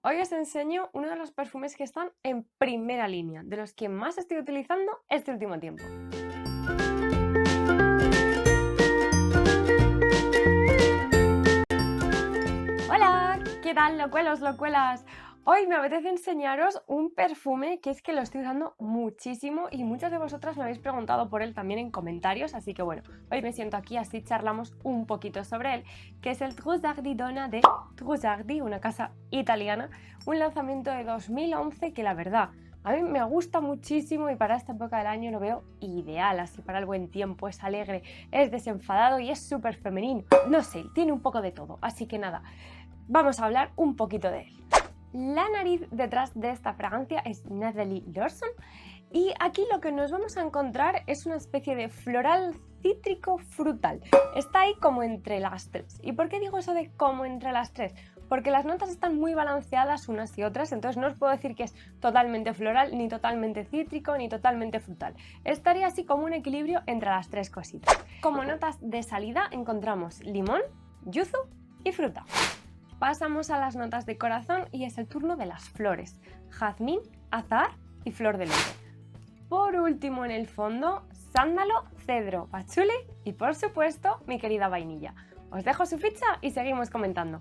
Hoy os enseño uno de los perfumes que están en primera línea, de los que más estoy utilizando este último tiempo. ¡Hola! ¿Qué tal, locuelos, locuelas? Hoy me apetece enseñaros un perfume que es que lo estoy usando muchísimo y muchas de vosotras me habéis preguntado por él también en comentarios, así que bueno, hoy me siento aquí así charlamos un poquito sobre él, que es el Trussardi Donna de Trussardi, una casa italiana, un lanzamiento de 2011 que la verdad a mí me gusta muchísimo y para esta época del año lo veo ideal, así para el buen tiempo, es alegre, es desenfadado y es súper femenino. No sé, tiene un poco de todo, así que nada, vamos a hablar un poquito de él. La nariz detrás de esta fragancia es Nathalie Lorson y aquí lo que nos vamos a encontrar es una especie de floral cítrico frutal. Está ahí como entre las tres. ¿Y por qué digo eso de como entre las tres? Porque las notas están muy balanceadas unas y otras, entonces no os puedo decir que es totalmente floral, ni totalmente cítrico, ni totalmente frutal. Estaría así como un equilibrio entre las tres cositas. Como notas de salida encontramos limón, yuzu y fruta. Pasamos a las notas de corazón y es el turno de las flores, jazmín, azahar y flor de loto. Por último en el fondo, sándalo, cedro, pachuli y por supuesto mi querida vainilla. Os dejo su ficha y seguimos comentando.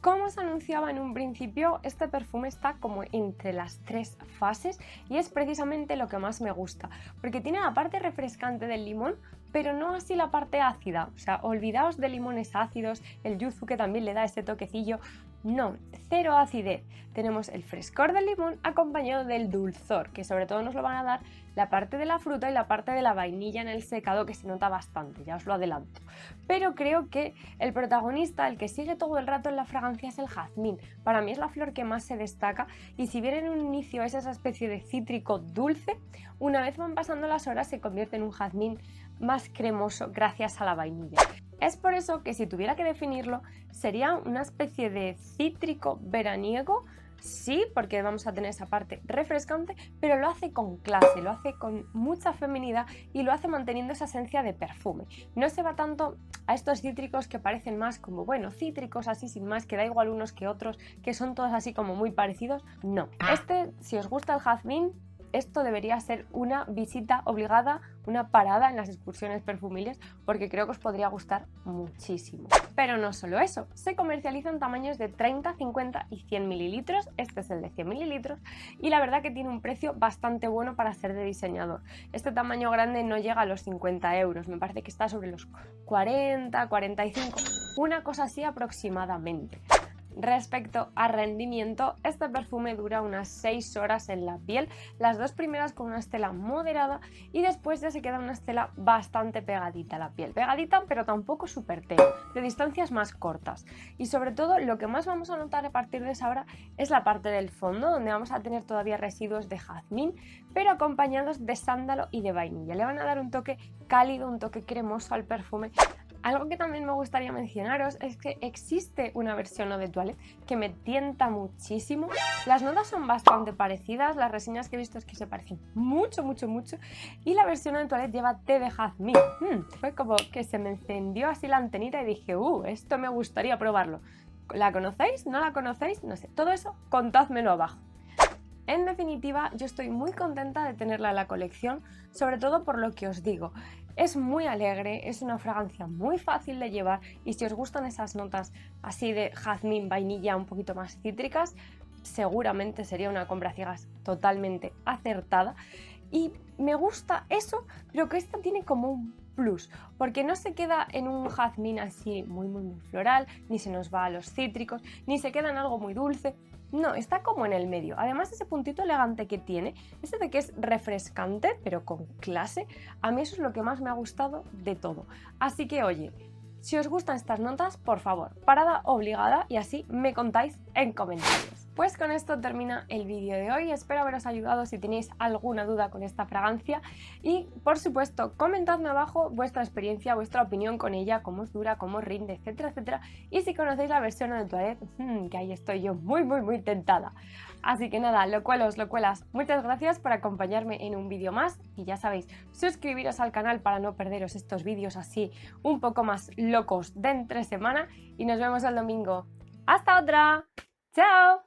Como os anunciaba en un principio, este perfume está como entre las tres fases y es precisamente lo que más me gusta, porque tiene la parte refrescante del limón, pero no así la parte ácida. O sea, olvidaos de limones ácidos, el yuzu que también le da ese toquecillo. No, cero acidez. Tenemos el frescor del limón acompañado del dulzor, que sobre todo nos lo van a dar la parte de la fruta y la parte de la vainilla en el secado, que se nota bastante, ya os lo adelanto. Pero creo que el protagonista, el que sigue todo el rato en la fragancia, es el jazmín. Para mí es la flor que más se destaca y si bien en un inicio es esa especie de cítrico dulce, una vez van pasando las horas se convierte en un jazmín más cremoso gracias a la vainilla. Es por eso que si tuviera que definirlo, sería una especie de cítrico veraniego. Sí, porque vamos a tener esa parte refrescante, pero lo hace con clase, lo hace con mucha feminidad y lo hace manteniendo esa esencia de perfume. No se va tanto a estos cítricos que parecen más como, bueno, cítricos así sin más, que da igual unos que otros, que son todos así como muy parecidos. No, si os gusta el jazmín, esto debería ser una visita obligada, una parada en las excursiones perfumiles, porque creo que os podría gustar muchísimo. Pero no solo eso, se comercializa en tamaños de 30, 50 y 100 mililitros, este es el de 100 mililitros, y la verdad que tiene un precio bastante bueno para ser de diseñador. Este tamaño grande no llega a los 50 euros, me parece que está sobre los 40, 45, una cosa así aproximadamente. Respecto a rendimiento, este perfume dura unas 6 horas en la piel, las dos primeras con una estela moderada y después ya se queda una estela bastante pegadita a la piel. Pegadita pero tampoco súper tenue, de distancias más cortas. Y sobre todo lo que más vamos a notar a partir de esa hora es la parte del fondo, donde vamos a tener todavía residuos de jazmín, pero acompañados de sándalo y de vainilla. Le van a dar un toque cálido, un toque cremoso al perfume. Algo que también me gustaría mencionaros es que existe una versión eau de toilette que me tienta muchísimo. Las notas son bastante parecidas, las reseñas que he visto es que se parecen mucho, mucho, mucho. Y la versión eau de toilette lleva té de jazmín. Fue como que se me encendió así la antenita y dije, esto me gustaría probarlo. ¿La conocéis? ¿No la conocéis? No sé, todo eso contádmelo abajo. En definitiva, yo estoy muy contenta de tenerla en la colección, sobre todo por lo que os digo. Es muy alegre, es una fragancia muy fácil de llevar y si os gustan esas notas así de jazmín, vainilla, un poquito más cítricas, seguramente sería una compra ciegas totalmente acertada. Y me gusta eso, pero que esta tiene como un plus, porque no se queda en un jazmín así muy, muy, muy floral, ni se nos va a los cítricos, ni se queda en algo muy dulce. No, está como en el medio. Además, ese puntito elegante que tiene, ese de que es refrescante, pero con clase, a mí eso es lo que más me ha gustado de todo. Así que, oye, si os gustan estas notas, por favor, parada obligada y así me contáis en comentarios. Pues con esto termina el vídeo de hoy. Espero haberos ayudado si tenéis alguna duda con esta fragancia y por supuesto comentadme abajo vuestra experiencia, vuestra opinión con ella, cómo os dura, cómo os rinde, etcétera, etcétera. Y si conocéis la versión de Toilette, que ahí estoy yo muy tentada. Así que nada, locuelos, locuelas, muchas gracias por acompañarme en un vídeo más y ya sabéis, suscribiros al canal para no perderos estos vídeos así un poco más locos de entre semana y nos vemos el domingo. ¡Hasta otra! ¡Chao!